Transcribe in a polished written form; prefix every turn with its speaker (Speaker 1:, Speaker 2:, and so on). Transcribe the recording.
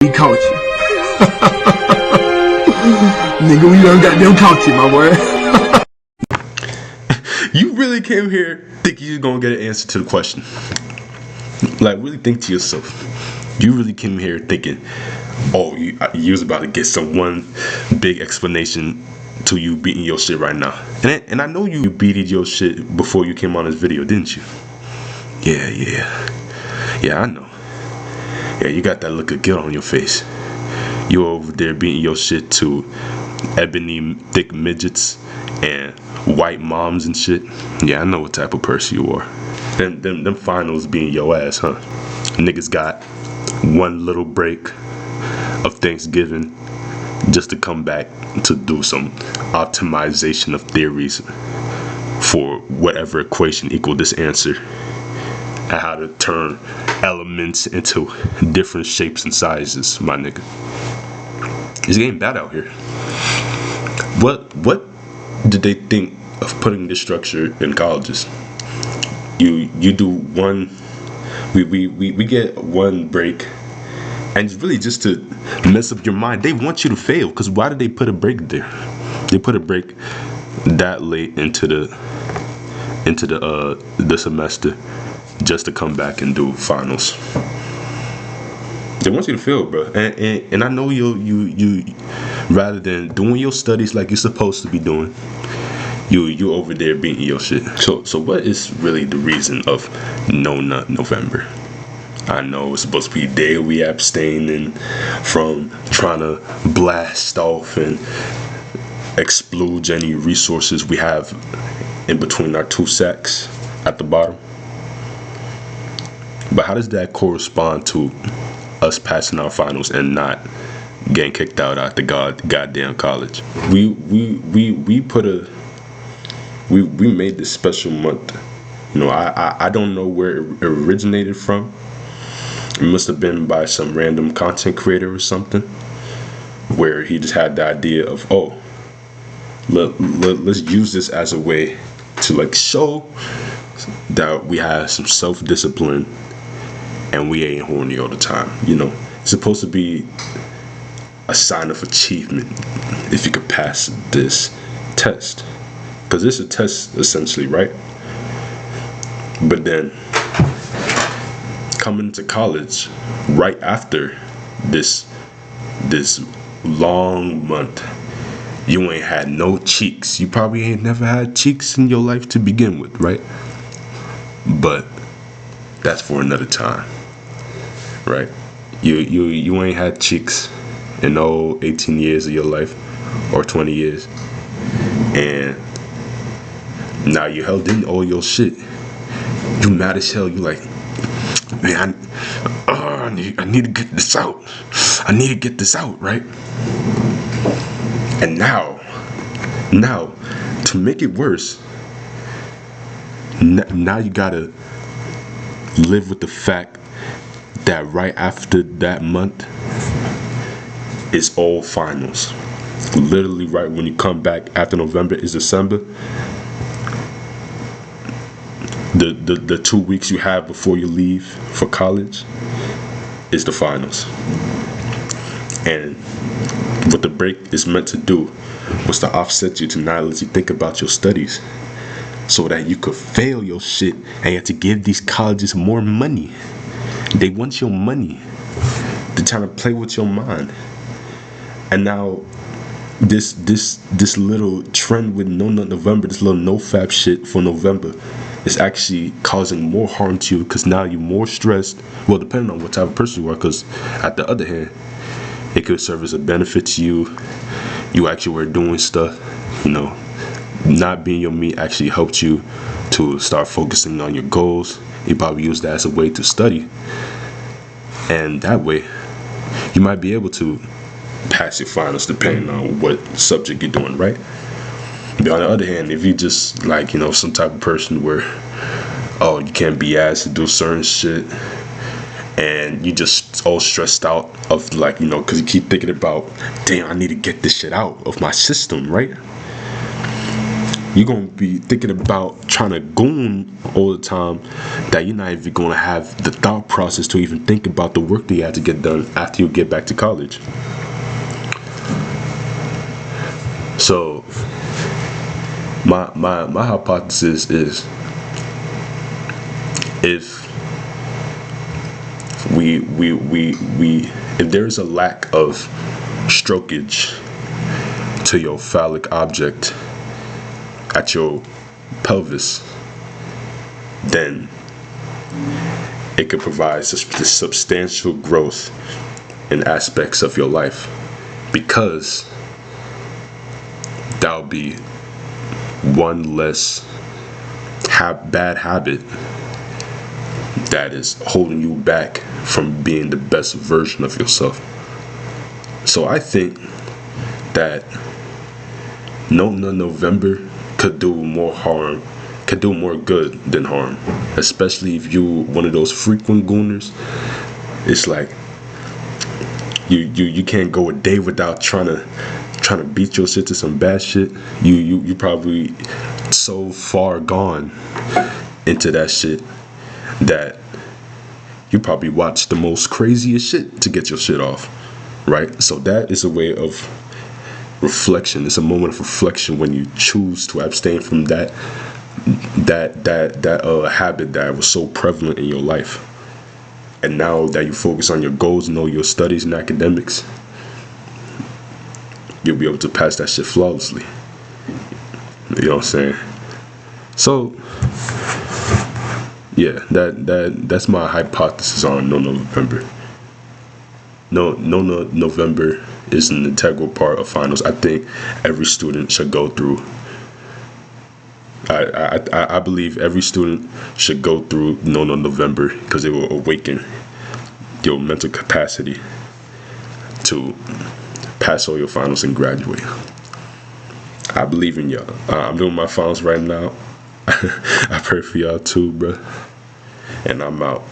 Speaker 1: We caught you. Nigga, we done goddamn caught you, my boy.
Speaker 2: You really came here thinking you're gonna get an answer to the question. Like, really think to yourself. You really came here thinking, oh, you was about to get some one big explanation to you beating your shit right now. And I know you beated your shit before you came on this video, didn't you? Yeah, I know. Yeah, you got that look of guilt on your face. You over there beating your shit to ebony thick midgets and white moms and shit. Yeah, I know what type of person you are. Them finals being your ass, huh? Niggas got one little break of Thanksgiving just to come back to do some optimization of theories for whatever equation equal this answer, and how to turn elements into different shapes and sizes, my nigga. It's getting bad out here. What did they think of putting this structure in colleges? You do one, we get one break, and it's really just to mess up your mind. They want you to fail, because why did they put a break there? They put a break that late into the semester just to come back and do finals. They want you to fail, bro. And I know you rather than doing your studies like you're supposed to be doing, you over there beating your shit. So what is really the reason of No Nut November? I know it's supposed to be a day we abstaining from trying to blast off and explode any resources we have in between our two sacks at the bottom. But how does that correspond to us passing our finals and not getting kicked out at the goddamn college? We made this special month. You know, I don't know where it originated from. It must have been by some random content creator or something, where he just had the idea of, oh, let's use this as a way to like show that we have some self-discipline and we ain't horny all the time. You know, it's supposed to be a sign of achievement if you could pass this test, because it's a test essentially, right? But then coming to college right after this long month, you ain't had no cheeks. You probably ain't never had cheeks in your life to begin with, right? But that's for another time, right? You ain't had cheeks in all 18 years of your life, or 20 years, and now you held in all your shit. You mad as hell. You like, man, I need to get this out. I need to get this out, right? And now, to make it worse, now you gotta live with the fact that right after that month is all finals. Literally right when you come back after November is December. The 2 weeks you have before you leave for college is the finals. And what the break is meant to do was to offset you, to not let you think about your studies, so that you could fail your shit and you have to give these colleges more money. They want your money. They're trying to play with your mind. And now this little trend with No Nut November, this little no-fap shit for November, is actually causing more harm to you, because now you're more stressed. Well, depending on what type of person you are, because at the other hand, it could serve as a benefit to you. You actually were doing stuff, you know, not being your meat actually helped you to start focusing on your goals. You probably use that as a way to study, and that way you might be able to pass your finals depending on what subject you're doing, right? But on the other hand, if you just like, you know, some type of person where, oh, you can't be asked to do certain shit, and you just all stressed out of, like, you know, because you keep thinking about, damn, I need to get this shit out of my system, right? you're gonna be thinking about trying to goon all the time, that you're not even gonna have the thought process to even think about the work that you have to get done after you get back to college. So my hypothesis is, if if there's a lack of strokage to your phallic object at your pelvis, then it could provide substantial growth in aspects of your life, because that'll be one less bad habit that is holding you back from being the best version of yourself. So I think that November could do more good than harm, especially if you one of those frequent gooners. It's like you can't go a day without trying to beat your shit to some bad shit. You probably so far gone into that shit that you probably watch the most craziest shit to get your shit off, right? So that is a way of reflection. It's a moment of reflection when you choose to abstain from that habit that was so prevalent in your life. And now that you focus on your goals, know your studies and academics, you'll be able to pass that shit flawlessly. You know what I'm saying? So yeah, that's my hypothesis on November. November is an integral part of finals. I think every student should go through. I believe every student should go through November, because it will awaken your mental capacity to pass all your finals and graduate. I believe in y'all. I'm doing my finals right now. I pray for y'all too, bro. And I'm out.